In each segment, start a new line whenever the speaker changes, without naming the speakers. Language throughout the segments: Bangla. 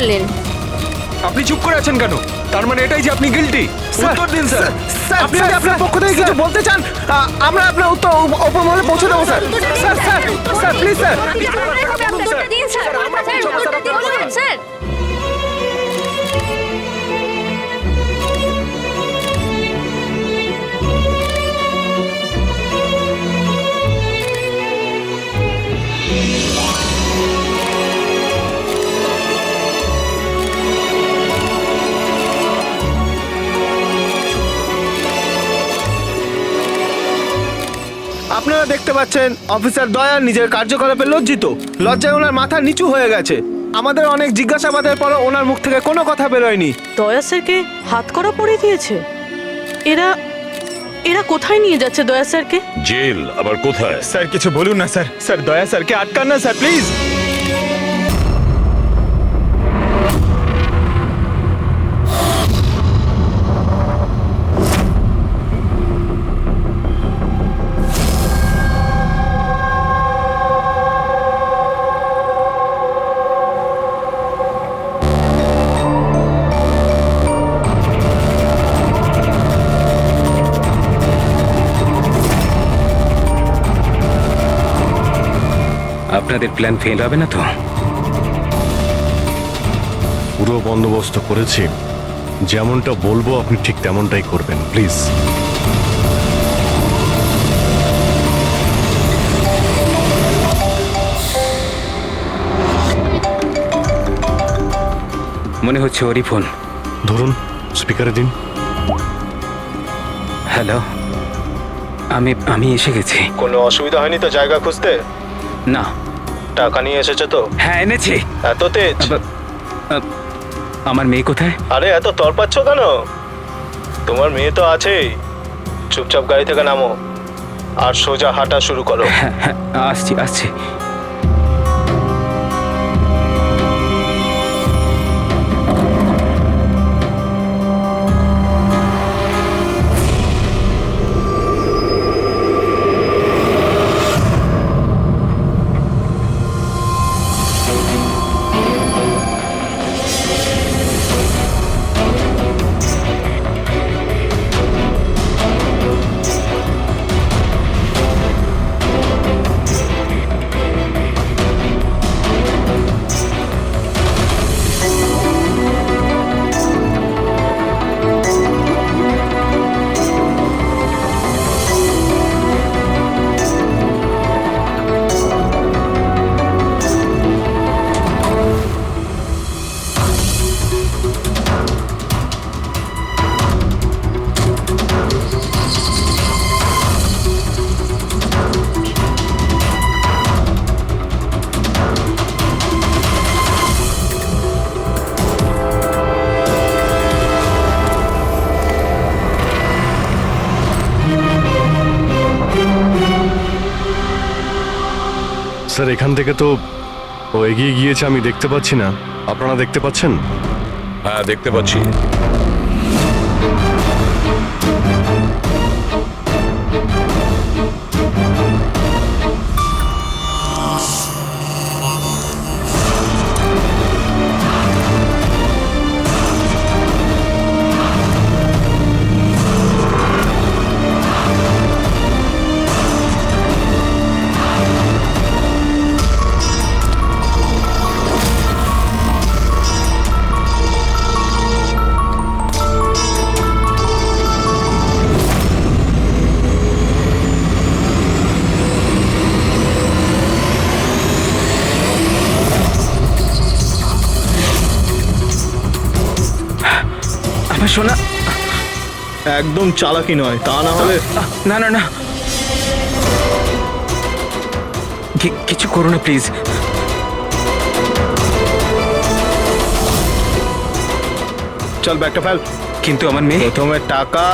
করলেন?
আপনি চুপ করে আছেন কেন? তার মানে এটাই যে আপনি গিল্টি? উত্তর দিন স্যার।
আপনি যদি আপনার পক্ষ থেকে কিছু বলতে চান, আমরা আপনার উত্তর ওপর মহলে পৌঁছে দেবো sir. Sir sir sir please sir.
Sir
আপনারা দেখতে পাচ্ছেন অফিসার দয়া নিজের কার্যকলাপে লজ্জিত। লজ্জায় ওনার মাথা নিচু হয়ে গেছে। আমাদের অনেক জিজ্ঞাসাবাদের পরও ওনার মুখ থেকে কোনো কথা বেরোয়নি।
দয়া স্যারকে হাত করা পরিয়ে দিয়েছে। এরা এরা কোথায় নিয়ে যাচ্ছে দয়া স্যারকে?
জেল আবার কোথায়?
স্যার কিছু বলুন না স্যার। স্যার দয়া স্যারকে আটকান না স্যার, প্লিজ।
আপনাদের প্ল্যান ফেল হবে না তো?
পুরো বন্দোবস্ত করেছি, যেমনটা বলবো আপনি ঠিক তেমনটাই করবেন, প্লিজ।
মনে হচ্ছে ওরই ফোন।
ধরুন, স্পিকারে দিন।
হ্যালো, আমি এসে গেছি।
কোনো অসুবিধা হয়নি তো জায়গা খুঁজতে?
না।
টাকা নিয়ে এসেছো তো?
হ্যাঁ এনেছি।
এত তেজ?
আমার মেয়ে কোথায়?
আরে এত তরপাচ্ছ কেন? তোমার মেয়ে তো আছেই। চুপচাপ গাড়ি থেকে নামো আর সোজা হাঁটা শুরু করো।
হ্যাঁ হ্যাঁ, আসছি আসছি।
স্যার এখান থেকে তো ও এগিয়ে গিয়েছে, আমি দেখতে পাচ্ছি না। আপনারা দেখতে পাচ্ছেন?
হ্যাঁ দেখতে পাচ্ছি।
শোনা,
একদম চালাকি নয়, তা না হলে।
না না না, কিছু করো না প্লিজ।
চল ব্যাগটা ফেল।
কিন্তু আমার মেয়ে।
প্রথমে টাকা,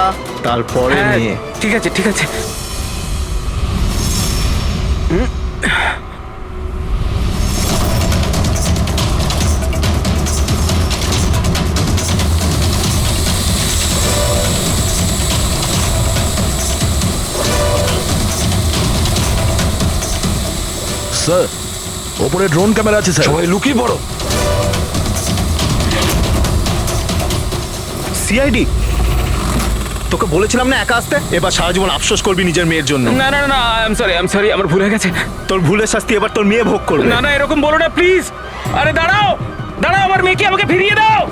তারপরে মেয়ে।
ঠিক আছে ঠিক আছে।
স্যার ওপরে ড্রোন ক্যামেরা আছে স্যার, সবাই লুকিয়ে পড়ো।
সিআইডি, তোকে বলেছিলাম না একা আসতে, এবার সারা জীবন আফসোস করবি নিজের মেয়ের জন্য।
না না না আই এম সরি আমার ভুল হয়ে গেছে।
তোর ভুলের শাস্তি এবার তোর মেয়ে ভোগ করবে।
না না এরকম বলো না প্লিজ। আরে দাঁড়াও দাঁড়াও, আমার মেয়েকে আমাকে ফিরিয়ে দাও।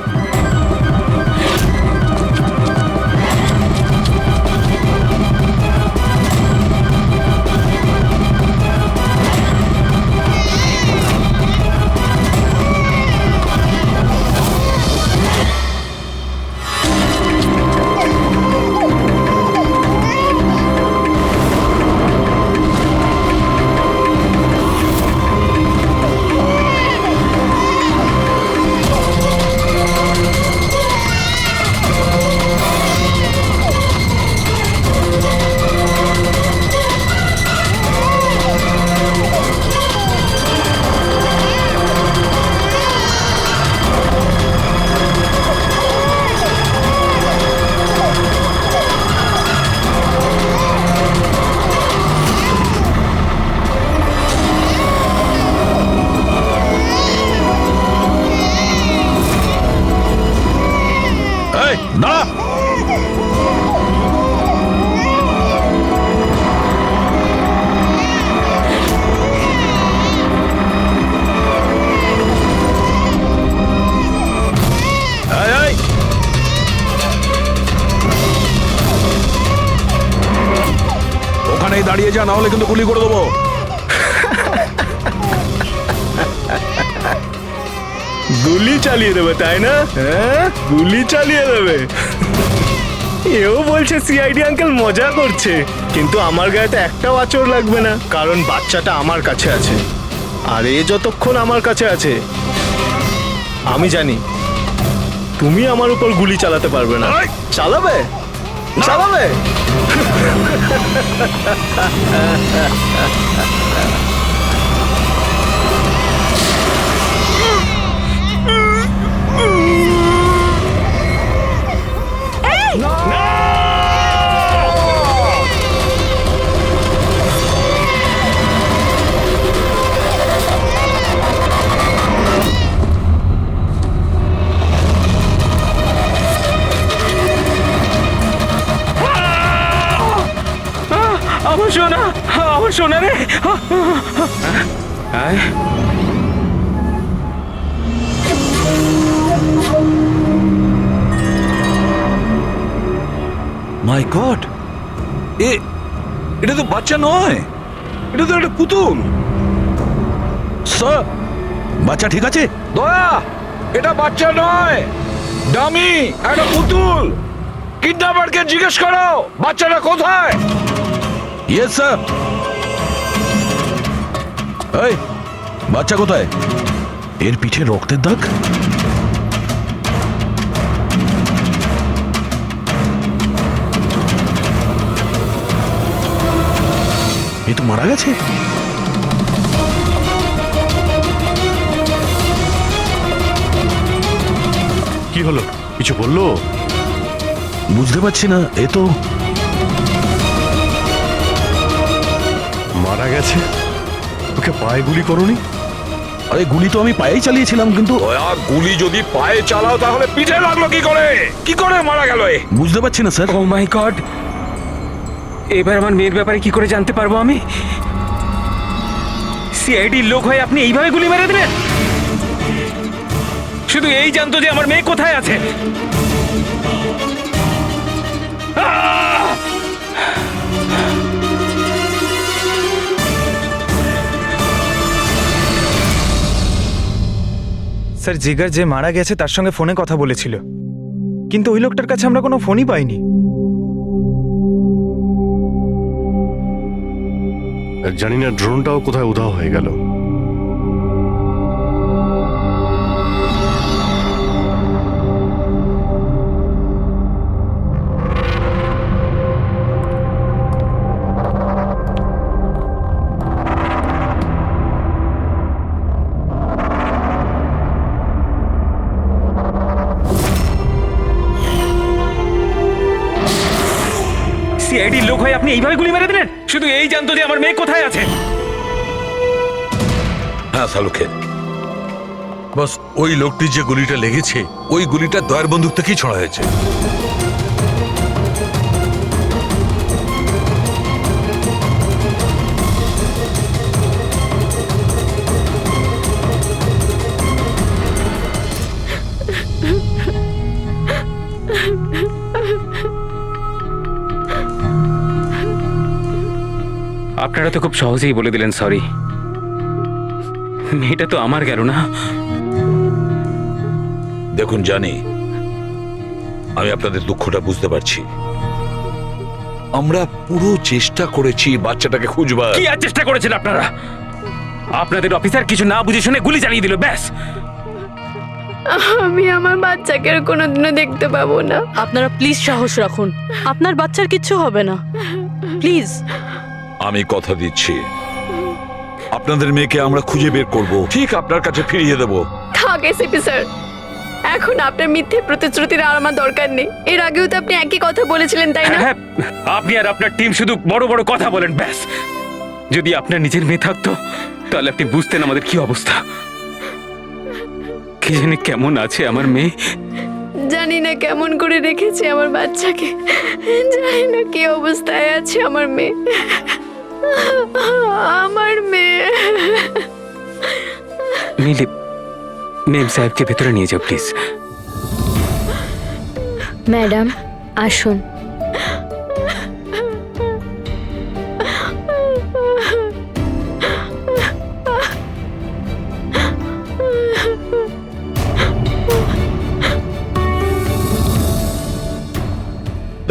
এই দাঁড়া। এই, এই। ওখানেই দাঁড়িয়ে যা, না হলে কিন্তু গুলি করে দেবো।
গুলি চালিয়ে দেবে তাই না? হ্যাঁ, গুলি চালিয়ে দেবে। এও বলছে সিআইডি আঙ্কেল মজা করছে, কিন্তু আমার গায়ে তো একটাও আঁচড় লাগবে না, কারণ বাচ্চাটা আমার কাছে আছে। আর এ যতক্ষণ আমার কাছে আছে, আমি জানি তুমি আমার উপর গুলি চালাতে পারবে না। চালাবে চালাবে।
আমার সোনা রে।
মাই গড, এটা তো বাচ্চা নয়, এটা তো একটা পুতুল। স্যার, বাচ্চা ঠিক আছে?
দয়া, এটা বাচ্চা নয়, ডামি, একটা পুতুল। কিডন্যাপারকে জিজ্ঞেস করো বাচ্চাটা কোথায়।
Yes sir. এই বাচ্চা কোথায়? এর পিঠে রক্তের দাগ। এ তো মারা গেছে।
কি হলো, কিছু বললো?
বুঝতে পারছি না, এ তো
মারা গেছে। ওকে পায়ে গুলি করনি?
আরে গুলি তো আমি পায়েই চালিয়েছিলাম, কিন্তু
দয়া, গুলি যদি পায়ে চালাও তাহলে পিঠে লাগলো কি করে? কি করে মারা গেল এ?
বুঝতে পারছি না স্যার।
ও মাই গড, এবার আমার মেয়ের ব্যাপারে কি করে জানতে পারবো আমি? সিআইডির লোক হয়ে আপনি এইভাবে গুলি মেরে দিলেন? শুধু এই জানতো যে আমার মেয়ে কোথায় আছে।
স্যার, জিগার যে মারা গেছে তার সঙ্গে ফোনে কথা বলেছিল, কিন্তু ওই লোকটার কাছে আমরা কোনো ফোনই পাইনি।
জানি না ড্রোনটাও কোথায় উধাও হয়ে গেল।
সিআইডির লোক হয়ে আপনি এইভাবে গুলি মেরে দিলেন? শুধু এই জানতো যে আমার মেয়ে কোথায় আছে।
হ্যাঁ সালুকে, বস, ওই লোকটি যে গুলিটা লেগেছে ওই গুলিটা দয়ার বন্দুক থেকেই ছোড়া হয়েছে।
আপনারা তো খুব সহজেই বলে দিলেন সরি। মেয়েটা তো আমার গেল না।
দেখুন, জানি আমি আপনাদের দুঃখটা বুঝতে পারছি। আমরা পুরো চেষ্টা করেছি বাচ্চাটাকে খুঁজবার।
কি আর চেষ্টা করেছেন আপনারা? আপনাদের অফিসার কিছু না বুঝে শুনে গুলি চালিয়ে দিল, ব্যাস।
আমি আমার বাচ্চাকে আর কোনোদিনও দেখতে পাবো না।
আপনারা প্লিজ সাহস রাখুন, আপনার বাচ্চার কিচ্ছু হবে না, প্লিজ।
আমি কথা দিচ্ছি, আপনাদের মেয়েকে আমরা খুঁজে বের করব, ঠিক আপনার কাছে ফিরিয়ে দেব।
থাক এসিপি স্যার, এখন আপনার মিথ্যে প্রতিশ্রুতির আর আমার দরকার নেই। এর আগেও তো আপনি একই কথা বলেছিলেন, তাই না?
হ্যাঁ, আপনি আর আপনার টিম শুধু বড় বড় কথা বলেন, ব্যাস। যদি আপনার নিজের মেয়ে থাকতো তাহলে আপনি বুঝতেন আমাদের কি অবস্থা। কি জানি কেমন আছে আমার মেয়ে।
জানি না কেমন করে রেখেছে আমার বাচ্চাকে, জানি না কি অবস্থায় আছে আমার মেয়ে। আমার মেয়ে।
মিলি, মেম সাহেবকে ভেতরে নিয়ে যাও প্লিজ।
ম্যাডাম আসুন।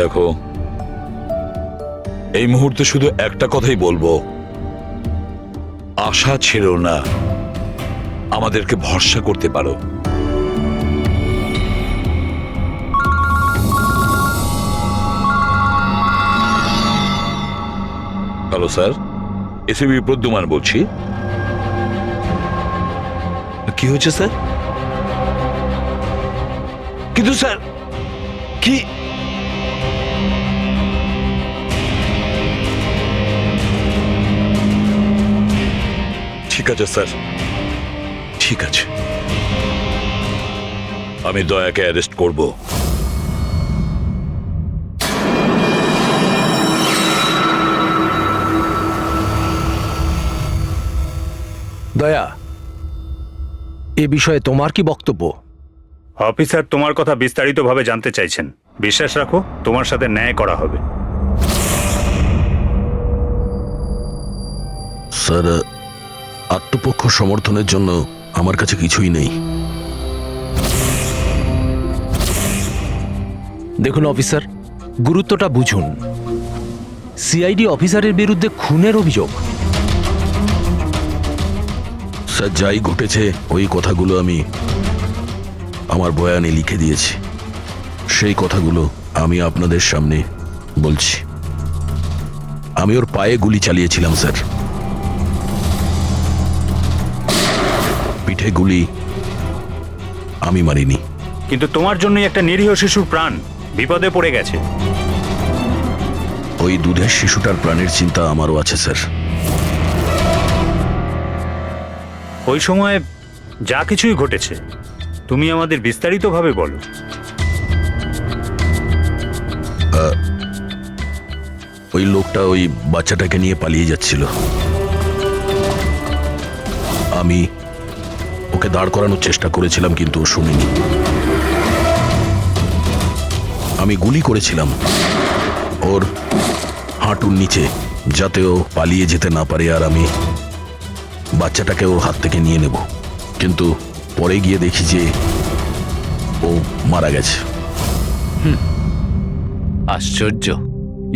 দেখো, এই মুহূর্তে শুধু একটা কথাই বলবো, আশা ছেড়ো না, আমাদেরকে ভরসা করতে পারো। হ্যালো স্যার, এসিবি প্রদ্যুমান বলছি। কি হয়েছে স্যার? কিন্তু স্যার, কি ঠিক আছে স্যার, ঠিক আছে, আমি দয়াকে অ্যারেস্ট করব।
দয়া, এ বিষয়ে তোমার কি বক্তব্য?
অফিসার তোমার কথা বিস্তারিতভাবে জানতে চাইছেন। বিশ্বাস রাখো, তোমার সাথে ন্যায় করা হবে।
স্যার, আত্মপক্ষ সমর্থনের জন্য আমার কাছে কিছুই নেই।
দেখুন অফিসার, গুরুত্বটা বুঝুন। সিআইডি অফিসারের বিরুদ্ধে খুনের অভিযোগ।
স্যার, যাই ঘটেছে ওই কথাগুলো আমি আমার বয়ানে লিখে দিয়েছি। সেই কথাগুলো আমি আপনাদের সামনে বলছি। আমি ওর পায়ে গুলি চালিয়েছিলাম স্যার। পিঠে গুলি আমি মারিনি।
কিন্তু তোমার জন্যই একটা নিরীহ শিশুর প্রাণ বিপদে পড়ে গেছে।
ওই দুধের শিশুটার প্রাণের চিন্তা আমারও আছে স্যার।
ওই সময় যা কিছুই ঘটেছে তুমি আমাদের বিস্তারিতভাবে বলো।
ওই লোকটা ওই বাচ্চাটাকে নিয়ে পালিয়ে যাচ্ছিল। আমি ওকে দাঁড় করানোর চেষ্টা করেছিলাম, কিন্তু ও শুনিনি। আমি গুলি করেছিলাম ওর হাঁটুর নিচে, যাতে ও পালিয়ে যেতে না পারে, আর আমি বাচ্চাটাকে ওর হাত থেকে নিয়ে নেব। কিন্তু পরে গিয়ে দেখি যে ও মারা গেছে।
আশ্চর্য।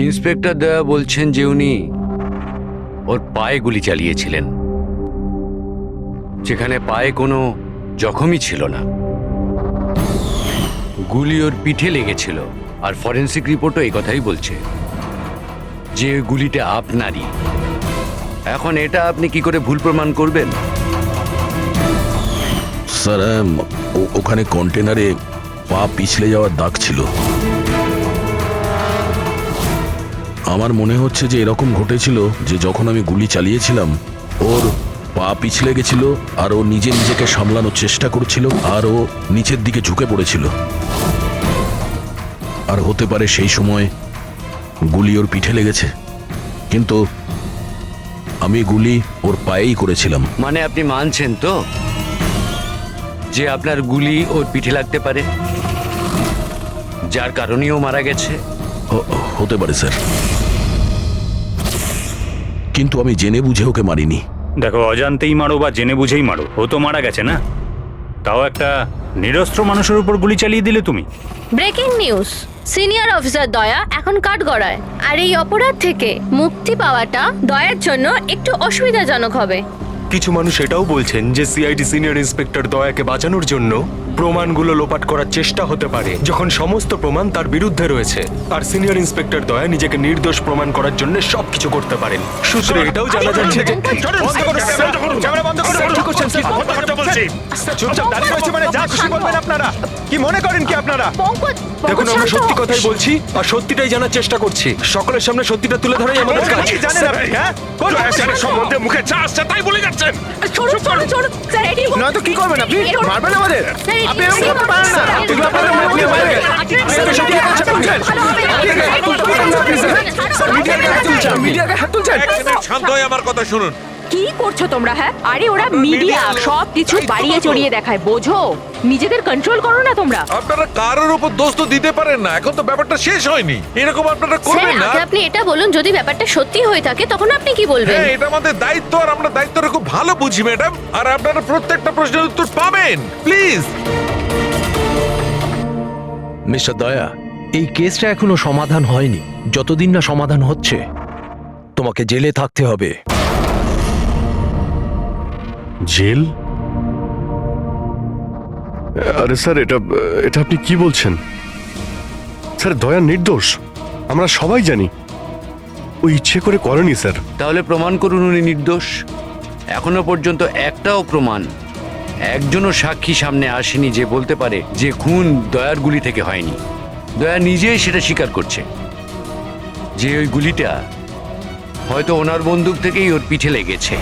ইন্সপেক্টর দয়া বলছেন যে উনি ওর পায়ে গুলি চালিয়েছিলেন, যেখানে পায়ে কোনো জখমই ছিল না। গুলি ওর পিঠে লেগেছিল, আর ফরেন্সিক রিপোর্টও এই কথাই বলছে যে ওই গুলিটা আপনারই। এখন এটা আপনি কি করে ভুল প্রমাণ করবেন?
স্যার, ওখানে কন্টেনারে পা পিছলে যাওয়ার দাগ ছিল। আমার মনে হচ্ছে যে এরকম ঘটেছিল যে যখন আমি গুলি চালিয়েছিলাম ওর পা পিছলে গেছিল আর ও নিজেকে সামলানোর চেষ্টা করছিল আর ও নিচের দিকে ঝুঁকে পড়েছিল। আর হতে পারে সেই সময় গুলি ওর পিঠে লেগেছে, কিন্তু আমি গুলি ওর পায়েই করেছিলাম।
মানে আপনি মানছেন তো যে আপনার গুলি ওর পিঠে লাগতে পারে, যার কারণেই ও মারা গেছে?
হতে পারে স্যার, কিন্তু আমি জেনে বুঝে ওকে মারিনি।
দেখো, অজান্তেই মারো বা জেনে বুঝেই মারো, ও তো মারা গেছে না? তাও একটা নিরস্ত্র মানুষের উপর গুলি চালিয়ে দিলে তুমি।
ব্রেকিং নিউজ, সিনিয়র অফিসার দয়া এখন কাঠগড়ায়, আর এই অপরাধ থেকে মুক্তি পাওয়াটা দয়ার জন্য একটু অসুবিধাজনক হবে।
কিছু মানুষ এটাও বলছেন যে সিআইডি সিনিয়র ইন্সপেক্টর দয়াকে বাঁচানোর জন্য প্রমাণগুলো লোপাট করার চেষ্টা হতে পারে, যখন সমস্ত প্রমাণ তার বিরুদ্ধে রয়েছে। আর সিনিয়র ইন্সপেক্টর দয়া নিজেকে নির্দোষ প্রমাণ করার জন্য সবকিছু করতে পারেন। সূত্রে এটাও জানা যাচ্ছে যে
আপনারা কি মনে করেন কি আপনারা?
দেখুন, আমরা সত্যি কথাই বলছি আর সত্যিটাই জানার চেষ্টা করছি। সকলের সামনে সত্যিটা তুলে ধরাই আমাদের কাজ।
জানেন আপনি, হ্যাঁ?
সম্বন্ধে মুখে চা আসছে তাই বলে যাচ্ছেন।
নয়তো কি করবেন আপনি? মারবেন আমাদের? আপনি এরকম করতে পারেন না। এগুলো আপনাদের মুখ দিয়ে বাইরে। মিডিয়াকে হাত তুলছেন।
শান্ত হয়ে আমার কথা শুনুন।
কি করছো তোমরা? হ্যাঁ, আরে ওরা মিডিয়া, সব কিছু বাড়িয়ে চড়িয়ে দেখায়, বোঝো? নিজেদের কন্ট্রোল করো না তোমরা।
আপনারা কারোর উপর দোষ তো দিতে পারেন না, এখন তো ব্যাপারটা শেষ হয়নি। এরকম আপনারা করবেন না।
আপনি এটা বলুন, যদি ব্যাপারটা সত্যি হয়ে থাকে তখন আপনি কি বলবেন?
হ্যাঁ, এটা আমাদের দায়িত্ব আর আমরা দায়িত্বটা খুব ভালো বুঝি ম্যাডাম, আর আপনারা প্রত্যেকটা প্রশ্নের উত্তর পাবেন। প্লিজ।
মিস্টার দয়া, এই কেসটা এখনো সমাধান হয়নি। যতদিন না সমাধান হচ্ছে তোমাকে জেলে থাকতে হবে।
জেল? আরে স্যার, এটা এটা আপনি কি বলছেন? স্যার, দয়া নির্দোষ, আমরা সবাই জানি। ও ইচ্ছে করে করেনি স্যার।
তাহলে প্রমাণ করুন উনি নির্দোষ। এখনো পর্যন্ত একটাও প্রমাণ, একজনও সাক্ষী সামনে আসেনি যে বলতে পারে যে খুন দয়ার গুলি থেকে হয়নি। দয়া নিজেই সেটা স্বীকার করছে যে ওই গুলিটা হয়তো ওনার বন্দুক থেকেই ওর পিঠে লেগেছে।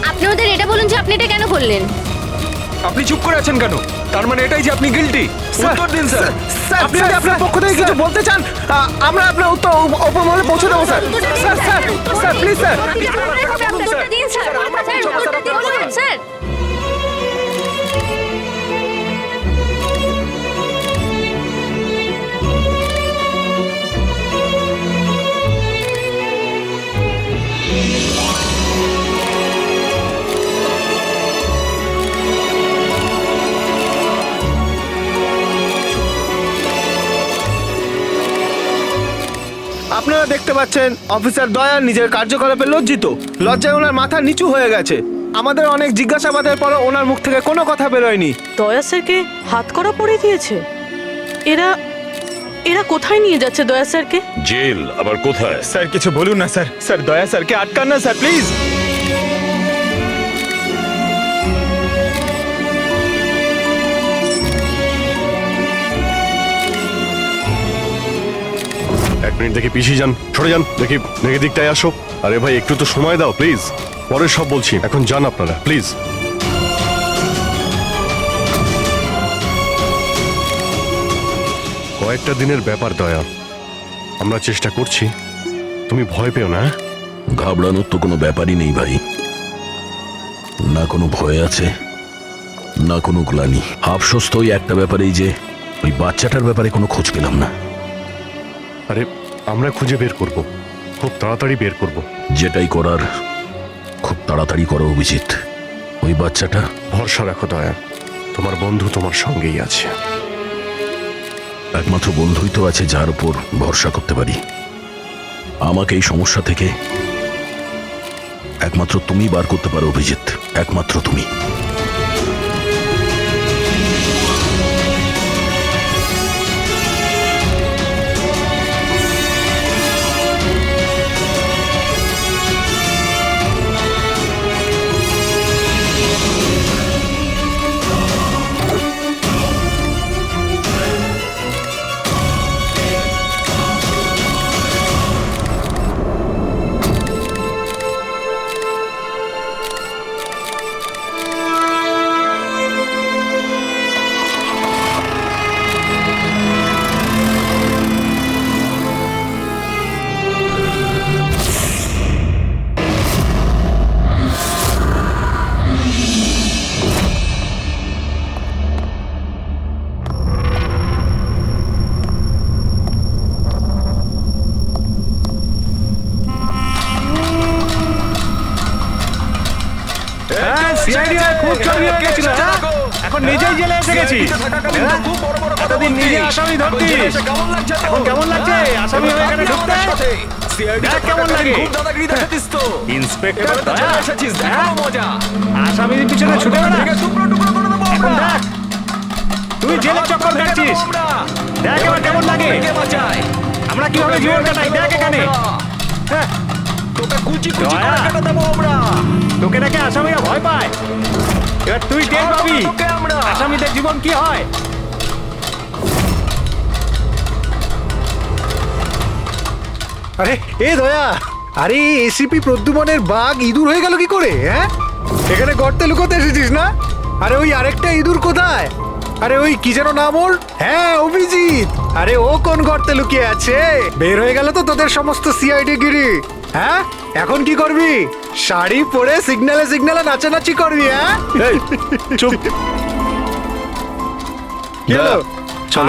আপনি ওদের এটা বলুন যে আপনি এটা কেন করলেন?
আপনি চুপ করে আছেন কেন? তার মানে এটাই যে আপনি গিল্টি? উত্তর দিন স্যার।
আপনি যদি আপনার পক্ষ থেকে কিছু বলতে চান, আমরা আপনার উত্তর ওপর মহলে পৌঁছে দেবো sir. Sir please sir.
Sir,
আপনারা দেখতে পাচ্ছেন অফিসার দয়া নিজের কার্যকলাপে লজ্জিত। লজ্জায় ওনার মাথা নিচু হয়ে গেছে। আমাদের অনেক জিজ্ঞাসাবাদের পরও ওনার মুখ থেকে কোনো কথা বেরোয়নি।
দয়া স্যারকে হাত করা পড়ে দিয়েছে। এরা এরা কোথায় নিয়ে যাচ্ছে দয়া স্যারকে?
জেল আবার কোথায়?
স্যার কিছু বলুন না স্যার। স্যার দয়া স্যারকে আটকান না স্যার, প্লিজ।
এক মিনিট, দেখি পিছিয়ে যান, সরে যান, দেখি দেখি দিকটায় আসো। আরে ভাই, একটু তো সময় দাও প্লিজ, পরে সব বলছি। এখন যান আপনারা প্লিজ। কয়েকটা দিনের ব্যাপার দয়া, আমরা চেষ্টা করছি, তুমি ভয় পেও না।
ঘাবড়ানোর তো কোনো ব্যাপারই নেই ভাই। না কোনো ভয় আছে, না কোনো গ্লানি। আফসোস তো ওই একটা ব্যাপারেই যে ওই বাচ্চাটার ব্যাপারে কোনো খোঁজ পেলাম না।
আরে আমরা খুঁজে বের করব, খুব তাড়াতাড়ি বের করব।
যেটাই করার খুব তাড়াতাড়ি করো অভিজিৎ। ওই বাচ্চাটা,
ভরসা রাখো দয়া, তোমার বন্ধু তোমার সঙ্গেই আছে।
একমাত্র বন্ধুই তো আছে যার উপর ভরসা করতে পারি। আমাকে এই সমস্যা থেকে একমাত্র তুমি বার করতে পারো অভিজিৎ, একমাত্র তুমি।
এখন নিজেই জেলে এসে গেছি। এতদিন নিজে আসামি ধরতিস, এখন কেমন লাগছে আসামি হয়ে এখানে ঢুকতে? দেখ কেমন লাগে। ইন্সপেক্টর দয়া, আসামির পিছনে ছুটে বেড়া। এখন দেখ তুই জেলে চক্কর কাটছিস, দেখ এবার কেমন লাগে। আমরা কিভাবে জীবন কাটাই দেখ এখানে। তোকে দেখে আসামিরা ভয় পায়, এবার তুই টের পাবি আসামিদের জীবন কি হয়।
আরে এ দয়া, আরে এসিপি প্রদ্যুমনের বাঘ ইঁদুর হয়ে গেল কি করে? হ্যাঁ, এখানে গর্তে লুকোতে এসেছিস না? আরে ওই আরেকটা ইঁদুর কোথায়? আরে ওই কি যেন নাম ওর? হ্যাঁ অভিজিৎ। আরে ও কোন গর্তে লুকিয়ে আছে? বের হয়ে গেল তো তোদের সমস্ত সিআইডি গিরি। হ্যাঁ, এখন কি করবি? শাড়ি পরে সিগন্যালে সিগন্যালে নাচানাচি করবি? হ্যাঁ
চুপ।
কি হলো?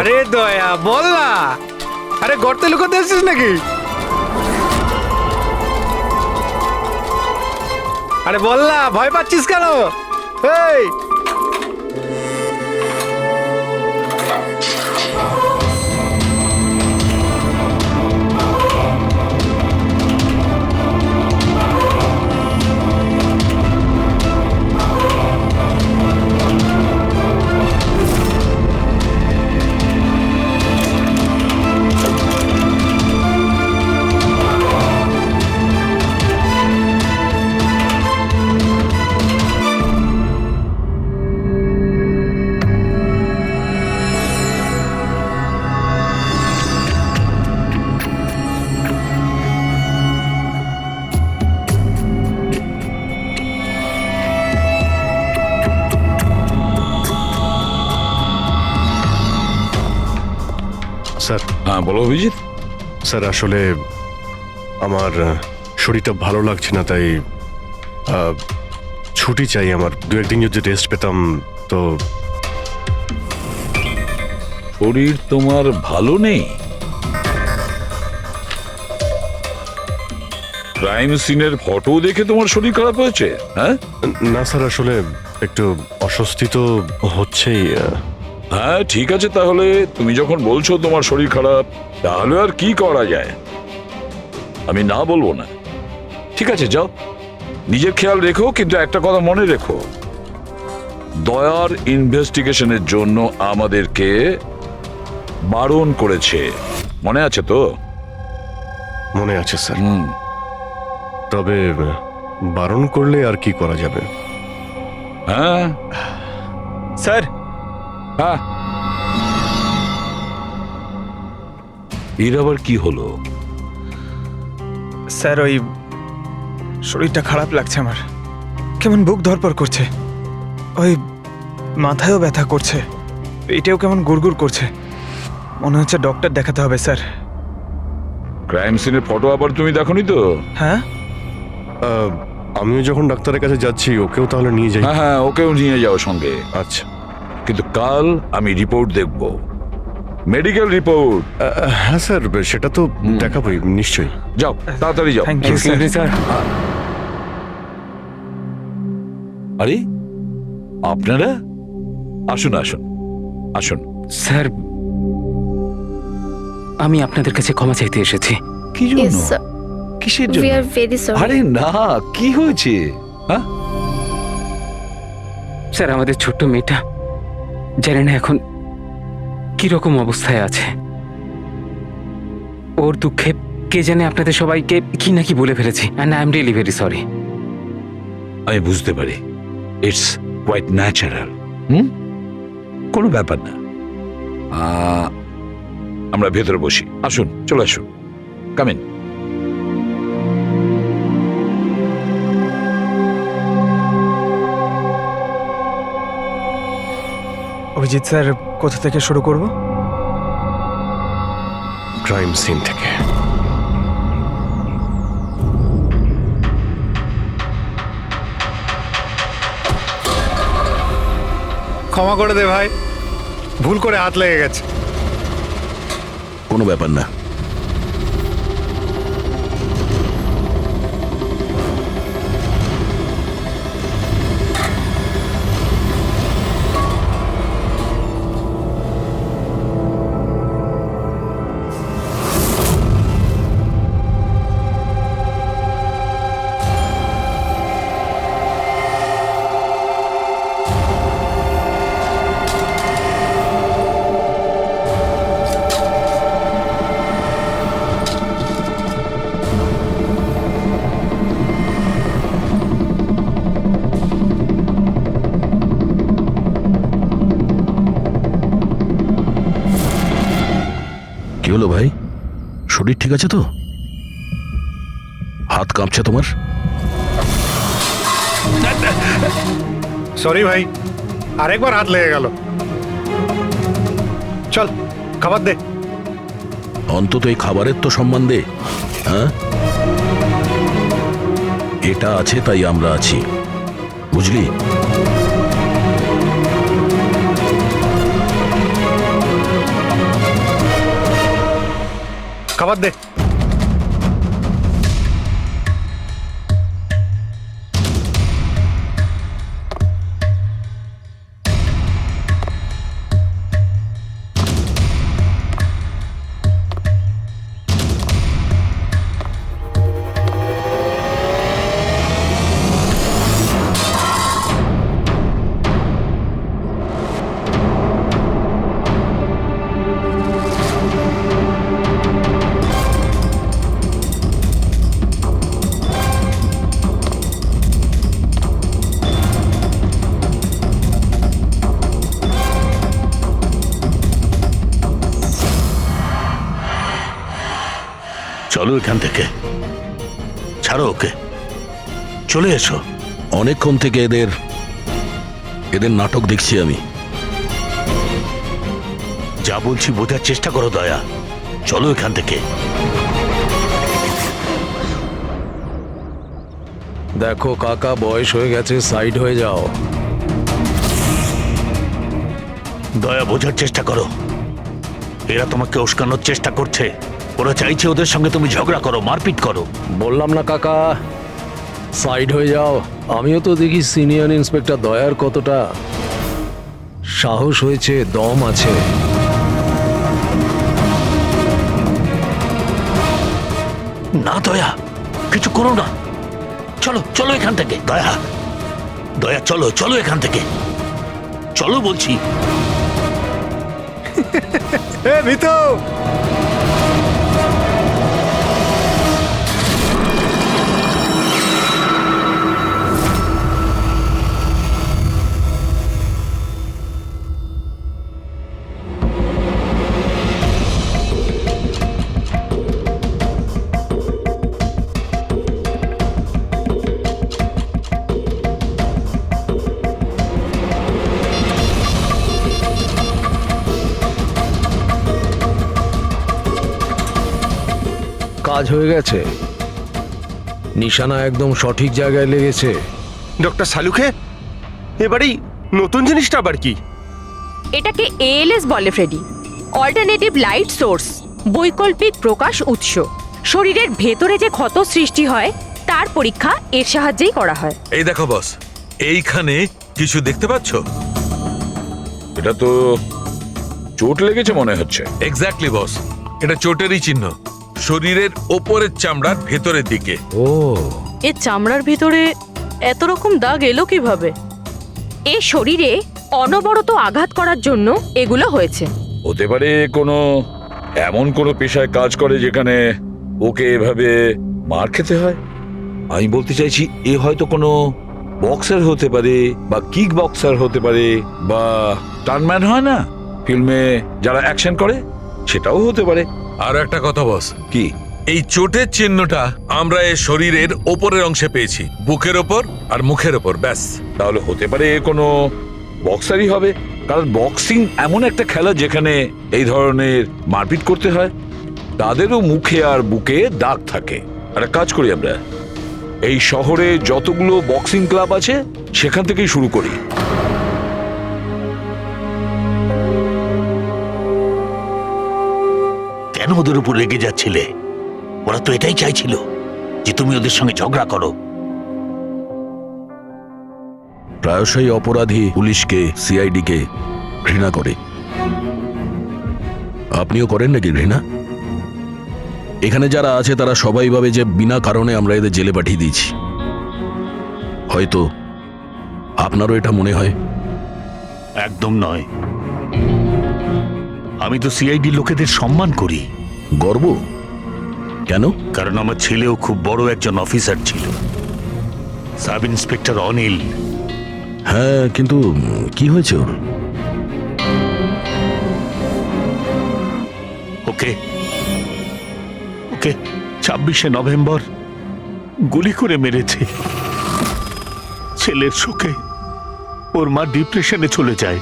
আরে দয়া বল না, আরে গর্তে লুকোতে এসেছিস নাকি? আরে বল না, ভয় পাচ্ছিস কেন? এই
স্যার।
হ্যাঁ বলো অভিজিৎ।
স্যার আসলে আমার শরীরটা ভালো লাগছে না, তাই ছুটি চাই আমার। দু একদিন যদি রেস্ট পেতাম তো।
শরীর তোমার ভালো নেই? ক্রাইম সিনের ফটো দেখে তোমার শরীর খারাপ হয়েছে? হ্যাঁ
না স্যার, আসলে একটু অস্বস্তি তো হচ্ছেই।
হ্যাঁ ঠিক আছে, তাহলে তুমি যখন বলছো তোমার শরীর খারাপ, তাহলে আর কি করা যায়? আমি না বলবো না। ঠিক আছে যাও, নিজের খেয়াল রেখো, কিন্তু একটা কথা মনে রেখো, দয়ার ইনভেস্টিগেশনের জন্য আমাদেরকে বারণ করেছে, মনে আছে তো?
মনে আছে স্যার। তবে বারণ করলে আর কি করা যাবে?
হ্যাঁ
স্যার।
হ্যাঁ, এর আবার কি হলো?
স্যার ওই শরীরটা খারাপ লাগছে আমার, কেমন বুক ধড়ফড় করছে, ওই মাথায়ও ব্যথা করছে, পেটেও কেমন গুড়গুড় করছে, মনে হচ্ছে ডক্টর দেখাতে হবে স্যার।
ক্রাইম সিনের ফটো আবার তুমি দেখোনি তো?
হ্যাঁ
আমিও যখন ডাক্তারের কাছে যাচ্ছি ওকেও তাহলে নিয়ে যাই।
হ্যাঁ হ্যাঁ, ওকেও নিয়ে যাও সঙ্গে।
আচ্ছা
কিন্তু কাল আমি রিপোর্ট দেখব, মেডিকেল রিপোর্ট।
হ্যাঁ স্যার, সেটা তো দেখাবোই নিশ্চয়ই।
যাও তাড়াতাড়ি যাও।
Thank you sir.
স্যার
আরে আপনারা আসুন আসুন আসুন।
স্যার আমি আপনাদের কাছে ক্ষমা চাইতে এসেছি।
কি জন্য? কিসের জন্য? আরে না, কি হয়েছে? হ্যাঁ,
স্যার আমাদের ছোট্ট মেয়েটা জানি না এখন কিরকম অবস্থায় আছে। ওর দুঃখে কে জানে আপনাদের সবাইকে কি না কি বলে ফেলেছি। And I am really very sorry.
আমি বুঝতে পারি, ইটস কোয়াইট ন্যাচারাল। কোনো ব্যাপার না। আমরা ভেতরে বসি, আসুন, চলে আসুন, কামিন।
অভিজিৎ স্যার, কোথা থেকে শুরু করব?
ক্রাইম সিন থেকে।
ক্ষমা করে দে ভাই, ভুল করে হাত লেগে গেছে।
কোনো ব্যাপার না। কি হলো ভাই, শরীর ঠিক আছে তো? হাত কাঁপছে তোমার?
সরি ভাই, আরেকবার হাত লেগে গেল। চল খাবার দে।
অন্তত এই খাবারের তো সম্মান দে। হ্যাঁ, এটা আছে তাই আমরা আছি, বুঝলি?
খাবার দে।
চলো এখান থেকে, ছাড়ো ওকে, চলে এসো। অনেকক্ষণ থেকে এদের নাটক দেখছি আমি। যা বলছি বোঝার চেষ্টা করো দয়া, চলো এখান থেকে।
দেখো কাকা, বয়স হয়ে গেছে, সাইড হয়ে যাও।
দয়া, বোঝার চেষ্টা করো, এরা তোমাকে উস্কানোর চেষ্টা করছে। ওরা চাইছে ওদের সঙ্গে তুমি ঝগড়া করো, মারপিট করো।
বললাম না কাকা, সাইড হয়ে যাও। আমিও তো দেখি সিনিয়র ইন্সপেক্টর দয়ার কতটা সাহস হয়েছে, দম আছে।
না দয়া, কিছু করো না, চলো চলো এখান থেকে। দয়া, দয়া চলো চলো এখান থেকে, চলো বলছি।
ভিতু,
কাজ হয়ে গেছে, নিশানা একদম সঠিক জায়গায় লেগেছে।
ডক্টর সালুখে, এবারেই নতুন জিনিসটা আবার কি?
এটাকে এএলএস বলে ফ্রেডি, অল্টারনেটিভ লাইট সোর্স, বৈকল্পিক প্রকাশ উৎস। শরীরের ভেতরে যে ক্ষত সৃষ্টি হয় তার পরীক্ষা এর সাহায্যেই করা হয়।
এই দেখো বস, এইখানে কিছু দেখতে পাচ্ছ?
এটা তো চোট লেগেছে মনে হচ্ছে।
এক্স্যাক্টলি বস, এটা চোটেরই চিহ্ন, শরীরের ওপরের চামড়ার ভেতরের দিকে।
ও,
এর চামড়ার ভিতরে এত রকম দাগ এলো কিভাবে?
এ শরীরে অনবরত আঘাত করার জন্য এগুলো হয়েছে।
হতে পারে এমন কোনো পেশায় কাজ করে যেখানে ওকে এভাবে মার খেতে হয়। আমি বলতে চাইছি এ হয়তো কোনো বক্সার হতে পারে, বা কিক বক্সার হতে পারে, বা টার্নম্যান হয় না ফিল্মে যারা অ্যাকশন করে, সেটাও হতে পারে।
আর একটা কথা বস,
কি?
এই চোটের চিহ্নটা আমরা এর শরীরের ওপরের অংশে পেয়েছি, বুকের ওপর আর মুখের ওপর, ব্যাস।
তাহলে হতে পারে কোনো বক্সারই হবে, কারণ বক্সিং এমন একটা খেলা যেখানে এই ধরনের মারপিট করতে হয়। তাদেরও মুখে আর বুকে দাগ থাকে। একটা কাজ করি, আমরা এই শহরে যতগুলো বক্সিং ক্লাব আছে সেখান থেকেই শুরু করি।
কেন ওদের উপর রেগে যাচ্ছিলে? ওরা তো এটাই চাইছিল যে তুমি ওদের সঙ্গে ঝগড়া করো।
প্রায়শই অপরাধী পুলিশকে, সিআইডিকে ঘৃণা করে। আপনিও করেন নাকি ঘৃণা? এখানে যারা আছে তারা সবাই ভাবে যে বিনা কারণে আমরা এদের জেলে পাঠিয়ে দিয়েছি। হয়তো আপনারও এটা মনে হয়।
একদম নয়, আমি তো সিআইডি লোকেদের সম্মান করি।
গর্ব কেন?
কারণ আমার ছেলেও খুব বড় একজন অফিসার ছিল, সাব ইন্সপেক্টর অনিল।
হ্যাঁ, কিন্তু কি হয়েছে ওর?
ওকে 26শে নভেম্বর গুলি করে মেরেছে। ছেলের শোকে ওর মা ডিপ্রেশনে চলে যায়।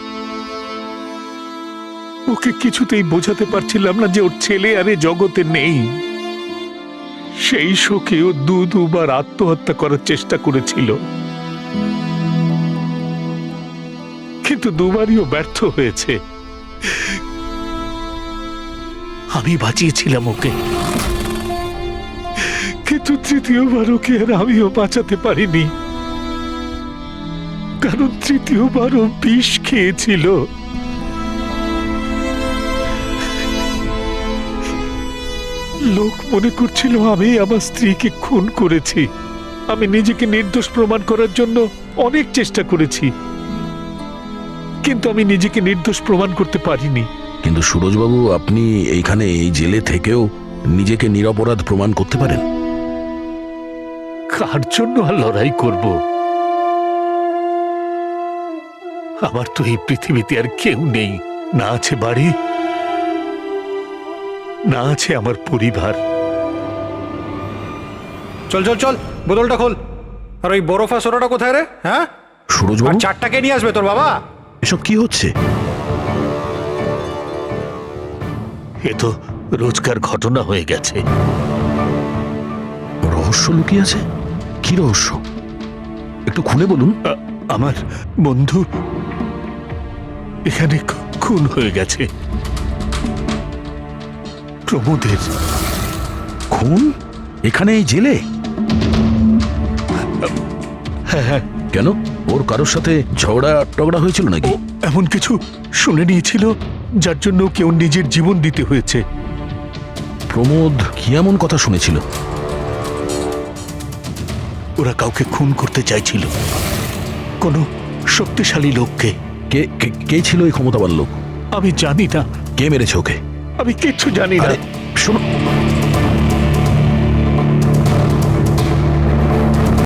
ওকে কিছুতেই বোঝাতে পারছিলাম না যে ওর ছেলে আর এ জগতে নেই। সেই শোকে ও দুবার আত্মহত্যা করার চেষ্টা করেছিল, কিন্তু দুবারই ও ব্যর্থ হয়েছে। আমি বাঁচিয়েছিলাম ওকে, কিন্তু তৃতীয়বার ওকে আর আমিও বাঁচাতে পারিনি, কারণ তৃতীয়বার ও বিষ খেয়েছিল। লোক মনে করছিল আমি আমার স্ত্রীকে খুন করেছি। আমি নিজেকে নির্দোষ প্রমাণ করার জন্য অনেক চেষ্টা করেছি, কিন্তু আমি নিজেকে নির্দোষ প্রমাণ করতে পারিনি।
কিন্তু সুরজবাবু, আপনি এইখানে এই জেলে থেকেও নিজেকে নিরপরাধ প্রমাণ করতে পারেন।
কার জন্য আর লড়াই করব? আমার তো এই পৃথিবীতে আর কেউ নেই। না আছে বাড়ি, না আছে আমার পরিবার।
চল চল চল, বোতলটা খোল। আর ওই বরফা সোডাটা কোথায় রে? হ্যাঁ,
সুরজবাবু,
আর চারটাকে নিয়ে আসবে তোর বাবা।
এসব কি হচ্ছে?
এ তো রোজকার ঘটনা হয়ে গেছে।
রহস্য লুকিয়ে আছে? কি রহস্য? একটু খুলে বলুন।
আমার বন্ধু এখানে খুন হয়ে গেছে। প্রমোদের
খুন এখানে এই জেলে?
হ্যাঁ।
কেন? ওর কারোর সাথে ঝগড়া টগড়া হয়েছিল নাকি?
এমন কিছু শুনে নিয়েছিল যার জন্য কেউ নিজের জীবন দিতে হয়েছে।
প্রমোদ কি এমন কথা শুনেছিল?
ওরা কাউকে খুন করতে চাইছিল, কোনো শক্তিশালী লোককে।
কে ছিল এই ক্ষমতাবান লোক?
আমি জানি না।
কে মেরেছে ওকে?
আমি কিচ্ছু জানি না।
শোনো,